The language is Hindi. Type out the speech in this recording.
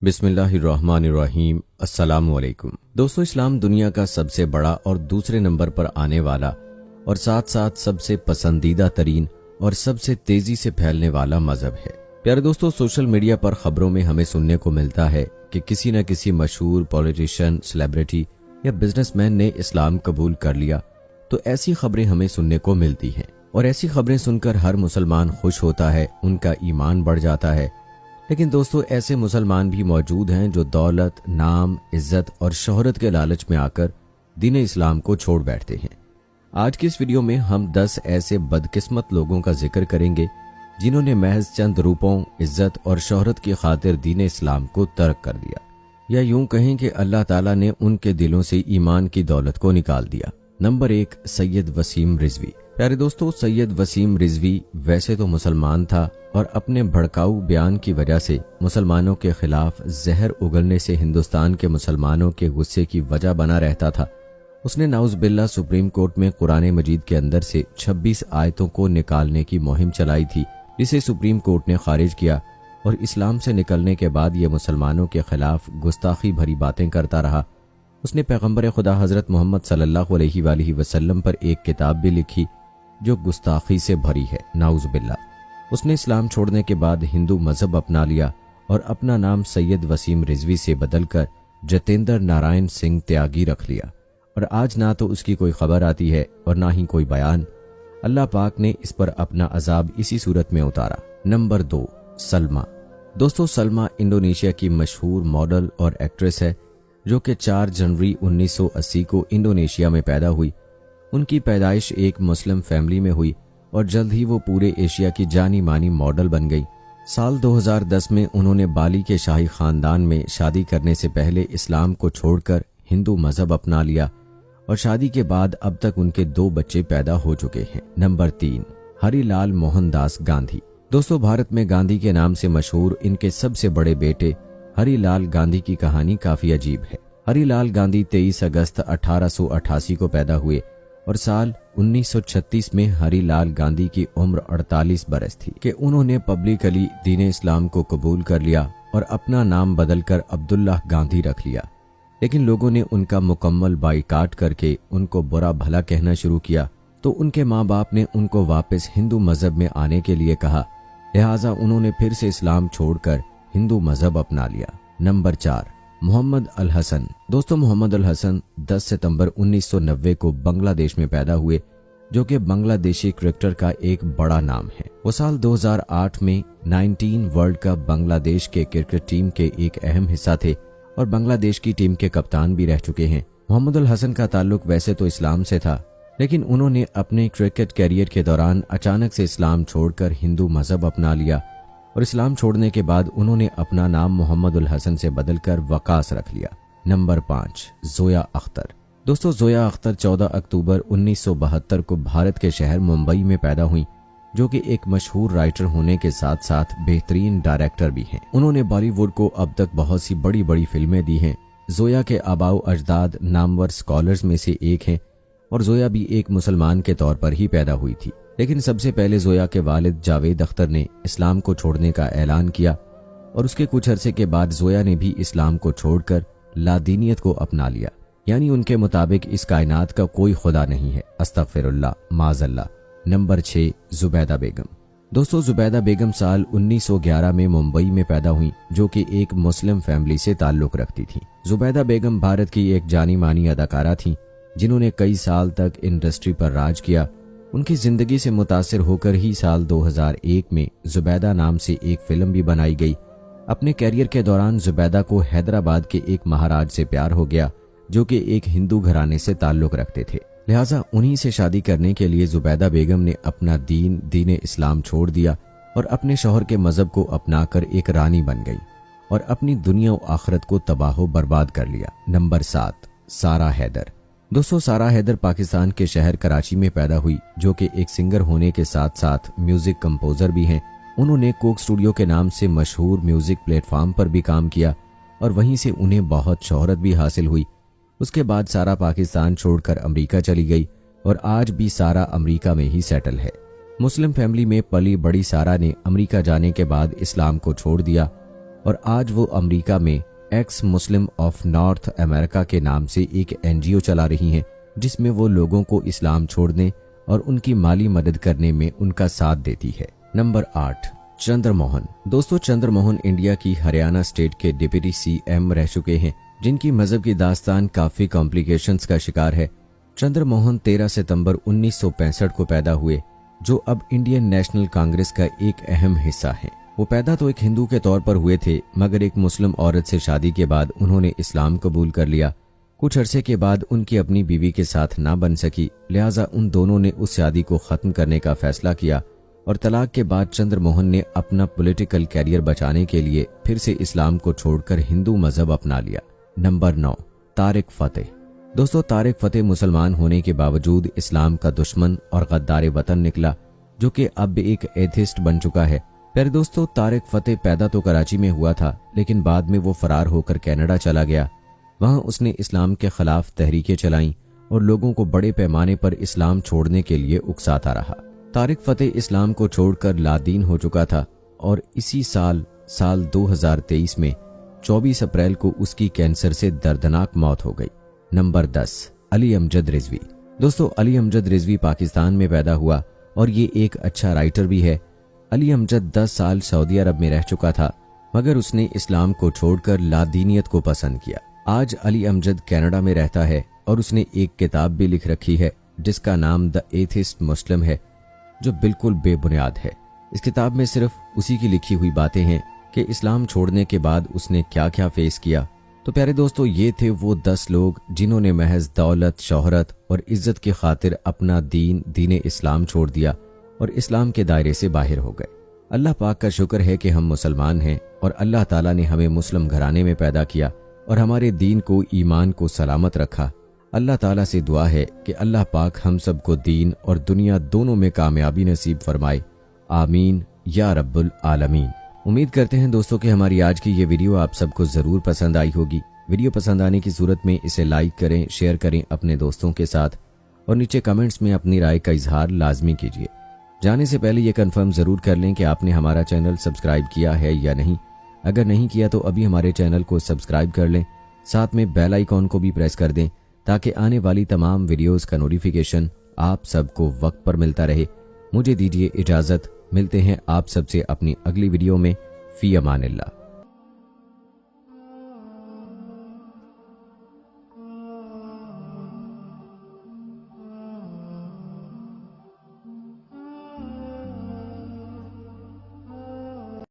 बिस्मिल्लाहिर्रहमानिर्रहीम। अस्सलामुअलैकुम दोस्तों, इस्लाम दुनिया का सबसे बड़ा और दूसरे नंबर पर आने वाला और साथ साथ सबसे पसंदीदा तरीन और सबसे तेजी से फैलने वाला मजहब है। प्यारे दोस्तों, सोशल मीडिया पर खबरों में हमें सुनने को मिलता है कि किसी न किसी मशहूर पॉलिटिशियन, सेलिब्रिटी या बिजनेसमैन ने इस्लाम कबूल कर लिया, तो ऐसी खबरें हमें सुनने को मिलती हैं और ऐसी खबरें सुनकर हर मुसलमान खुश होता है, उनका ईमान बढ़ जाता है। लेकिन दोस्तों, ऐसे मुसलमान भी मौजूद हैं जो दौलत, नाम, इज्जत और शोहरत के लालच में आकर दीन इस्लाम को छोड़ बैठते हैं। आज की इस वीडियो में हम 10 ऐसे बदकिस्मत लोगों का जिक्र करेंगे जिन्होंने महज चंद रुपयों, इज्जत और शोहरत की खातिर दीन इस्लाम को तर्क कर दिया, या यूं कहें कि अल्लाह ताला ने उनके दिलों से ईमान की दौलत को निकाल दिया। नंबर 1, सैयद वसीम रिजवी। प्यारे दोस्तों, सैयद वसीम रिजवी वैसे तो मुसलमान था और अपने भड़काऊ बयान की वजह से मुसलमानों के खिलाफ जहर उगलने से हिंदुस्तान के मुसलमानों के गुस्से की वजह बना रहता था। उसने नाउज़बिल्लाह सुप्रीम कोर्ट में कुरान मजीद के अंदर से 26 आयतों को निकालने की मुहिम चलाई थी, जिसे सुप्रीम कोर्ट ने खारिज किया और इस्लाम से निकलने के बाद यह मुसलमानों के खिलाफ गुस्ताखी भरी बातें करता रहा। उसने पैगंबर खुदा हजरत मोहम्मद सल्लल्लाहु अलैहि वसल्लम पर एक किताब भी लिखी जो गुस्ताखी से भरी है, नाउज़बिल्लाह। उसने इस्लाम छोड़ने के बाद हिंदू मजहब अपना लिया और अपना नाम सैयद वसीम रिजवी से बदलकर जतेंद्र नारायण सिंह त्यागी रख लिया और आज ना तो उसकी कोई खबर आती है और ना ही कोई बयान। अल्लाह पाक ने इस पर अपना अजाब इसी सूरत में उतारा। नंबर 2, सलमा। दोस्तों, सलमा इंडोनेशिया की मशहूर मॉडल और एक्ट्रेस है जो कि 4 जनवरी 1980 को इंडोनेशिया में पैदा हुई। उनकी पैदाइश एक मुस्लिम फैमिली में हुई और जल्द ही वो पूरे एशिया की जानी मानी मॉडल बन गई। साल 2010 में उन्होंने बाली के शाही खानदान में शादी करने से पहले इस्लाम को छोड़कर हिंदू मजहब अपना लिया और शादी के बाद अब तक उनके 2 बच्चे पैदा हो चुके हैं। नंबर 3, हरिलाल मोहनदास गांधी। दोस्तों, भारत में गांधी के नाम से मशहूर इनके सबसे बड़े बेटे हरिलाल गांधी की कहानी काफी अजीब है। हरिलाल गांधी 23 अगस्त 1888 को पैदा हुए और साल 1936 में हरिलाल गांधी की उम्र 48 बरस थी कि उन्होंने पब्लिकली दीन इस्लाम को कबूल कर लिया और अपना नाम बदलकर अब्दुल्लाह गांधी रख लिया। लेकिन लोगों ने उनका मुकम्मल बाइकाट करके उनको बुरा भला कहना शुरू किया, तो उनके माँ बाप ने उनको वापस हिंदू मजहब में आने के लिए कहा, लिहाजा उन्होंने फिर से इस्लाम छोड़कर हिंदू मजहब अपना लिया। नंबर 4, मोहम्मद अल हसन। दोस्तों, मोहम्मद अल हसन 10 सितंबर 1990 को बांग्लादेश में पैदा हुए, जो कि बांग्लादेशी क्रिकेटर का एक बड़ा नाम है। वो साल 2008 में 19 वर्ल्ड कप बांग्लादेश के क्रिकेट टीम के एक अहम हिस्सा थे और बांग्लादेश की टीम के कप्तान भी रह चुके हैं। मोहम्मद अल हसन का ताल्लुक वैसे तो इस्लाम से था, लेकिन उन्होंने अपने क्रिकेट कैरियर के दौरान अचानक से इस्लाम छोड़कर हिंदू मजहब अपना लिया और इस्लाम छोड़ने के बाद उन्होंने अपना नाम मोहम्मद उल हसन से बदलकर वकास रख लिया। नंबर 5, जोया अख्तर। दोस्तों, जोया अख्तर 14 अक्टूबर 1972 को भारत के शहर मुंबई में पैदा हुई, जो कि एक मशहूर राइटर होने के साथ साथ बेहतरीन डायरेक्टर भी हैं। उन्होंने बॉलीवुड को अब तक बहुत सी बड़ी बड़ी फिल्में दी हैं। जोया के आबाओ अजदाद नामवर स्कॉलर्स में से एक हैं और जोया भी एक मुसलमान के तौर पर ही पैदा हुई थी। लेकिन सबसे पहले जोया के वालिद जावेद अख्तर ने इस्लाम को छोड़ने का ऐलान किया और उसके कुछ अरसे के बाद जोया ने भी इस्लाम को छोड़कर लादीनियत को अपना लिया, यानी उनके मुताबिक इस कायनात का कोई खुदा नहीं है। अस्तगफिरुल्लाह, माज़अल्लाह। नंबर 6, जुबैदा बेगम। दोस्तों, जुबैदा बेगम साल 1911 में मुंबई में पैदा हुई, जो कि एक मुस्लिम फैमिली से ताल्लुक रखती थी। जुबैदा बेगम भारत की एक जानी मानी अदाकारा थी जिन्होंने कई साल तक इंडस्ट्री पर राज किया। उनकी जिंदगी से मुतासिर होकर ही साल 2001 में जुबैदा नाम से एक फिल्म भी बनाई गई। अपने कैरियर के दौरान जुबैदा को हैदराबाद के एक महाराज से प्यार हो गया, जो कि एक हिंदू घराने से ताल्लुक रखते थे। लिहाजा उन्हीं से शादी करने के लिए जुबैदा बेगम ने अपना दीन इस्लाम छोड़ दिया और अपने शौहर के मजहब को अपनाकर एक रानी बन गई और अपनी दुनिया और आखिरत को तबाह बर्बाद कर लिया। नंबर 7, सारा हैदर। दोस्तों, सारा हैदर पाकिस्तान के शहर कराची में पैदा हुई, जो कि एक सिंगर होने के साथ साथ म्यूजिक कंपोजर भी हैं। उन्होंने कोक स्टूडियो के नाम से मशहूर म्यूजिक प्लेटफॉर्म पर भी काम किया और वहीं से उन्हें बहुत शोहरत भी हासिल हुई। उसके बाद सारा पाकिस्तान छोड़कर अमेरिका चली गई और आज भी सारा अमेरिका में ही सेटल है। मुस्लिम फैमिली में पली बड़ी सारा ने अमेरिका जाने के बाद इस्लाम को छोड़ दिया और आज वो अमेरिका में x Muslim of north America के नाम से एक एनजीओ चला रही हैं, जिसमें वो लोगों को इस्लाम छोड़ने और उनकी माली मदद करने में उनका साथ देती है। नंबर 8, चंद्रमोहन। दोस्तों, चंद्रमोहन इंडिया की हरियाणा स्टेट के डिप्टी सीएम रह चुके हैं, जिनकी मजहब की दास्तान काफी कॉम्प्लिकेशंस का शिकार है। चंद्रमोहन 13 सितंबर 1965 को पैदा हुए, जो अब इंडियन नेशनल कांग्रेस का एक अहम हिस्सा है। वो पैदा तो एक हिंदू के तौर पर हुए थे, मगर एक मुस्लिम औरत से शादी के बाद उन्होंने इस्लाम कबूल कर लिया। कुछ अरसे के बाद उनकी अपनी बीवी के साथ ना बन सकी, लिहाजा उन दोनों ने उस शादी को खत्म करने का फैसला किया और तलाक के बाद चंद्रमोहन ने अपना पॉलिटिकल कैरियर बचाने के लिए फिर से इस्लाम को छोड़कर हिंदू मजहब अपना लिया। नंबर 9, तारिक फतेह। दोस्तों, तारिक फतेह मुसलमान होने के बावजूद इस्लाम का दुश्मन और गद्दार वतन निकला, जो कि अब एक एथिस्ट बन चुका है। प्यारे दोस्तों, तारिक फतेह पैदा तो कराची में हुआ था, लेकिन बाद में वो फरार होकर कनाडा चला गया। वहां उसने इस्लाम के खिलाफ तहरीकें चलाईं और लोगों को बड़े पैमाने पर इस्लाम छोड़ने के लिए उकसाता रहा। तारिक फतेह इस्लाम को छोड़कर लादीन हो चुका था और इसी साल 2023 में 24 अप्रैल को उसकी कैंसर से दर्दनाक मौत हो गई। नंबर 10, अली अमजद रिजवी। दोस्तों, अली अमजद रिजवी पाकिस्तान में पैदा हुआ और ये एक अच्छा राइटर भी है। अली अमजद 10 साल सऊदी अरब में रह चुका था, मगर उसने इस्लाम को छोड़कर लादीनियत को पसंद किया। आज अली अमजद कनाडा में रहता है और उसने एक किताब भी लिख रखी है जिसका नाम द एथिस्ट मुस्लिम है, जो बिल्कुल बेबुनियाद है। इस किताब में सिर्फ उसी की लिखी हुई बातें हैं कि इस्लाम छोड़ने के बाद उसने क्या क्या फेस किया। तो प्यारे दोस्तों, ये थे वो 10 लोग जिन्होंने महज दौलत, शोहरत और इज्जत की खातिर अपना दीन इस्लाम छोड़ दिया और इस्लाम के दायरे से बाहर हो गए। अल्लाह पाक का शुक्र है कि हम मुसलमान हैं और अल्लाह ताला ने हमें मुस्लिम घराने में पैदा किया और हमारे दीन को, ईमान को सलामत रखा। अल्लाह ताला से दुआ है कि अल्लाह पाक हम सबको दीन और दुनिया दोनों में कामयाबी नसीब फरमाए। आमीन या रब्बुल आलमीन। उम्मीद करते हैं दोस्तों कि हमारी आज की ये वीडियो आप सबको जरूर पसंद आई होगी। वीडियो पसंद आने की सूरत में इसे लाइक करें, शेयर करें अपने दोस्तों के साथ और नीचे कमेंट्स में अपनी राय का इजहार लाजमी कीजिए। जाने से पहले ये कंफर्म जरूर कर लें कि आपने हमारा चैनल सब्सक्राइब किया है या नहीं। अगर नहीं किया तो अभी हमारे चैनल को सब्सक्राइब कर लें, साथ में बेल आइकॉन को भी प्रेस कर दें ताकि आने वाली तमाम वीडियोस का नोटिफिकेशन आप सबको वक्त पर मिलता रहे। मुझे दीजिए इजाजत, मिलते हैं आप सबसे अपनी अगली वीडियो में। फी अमानिल्लाह।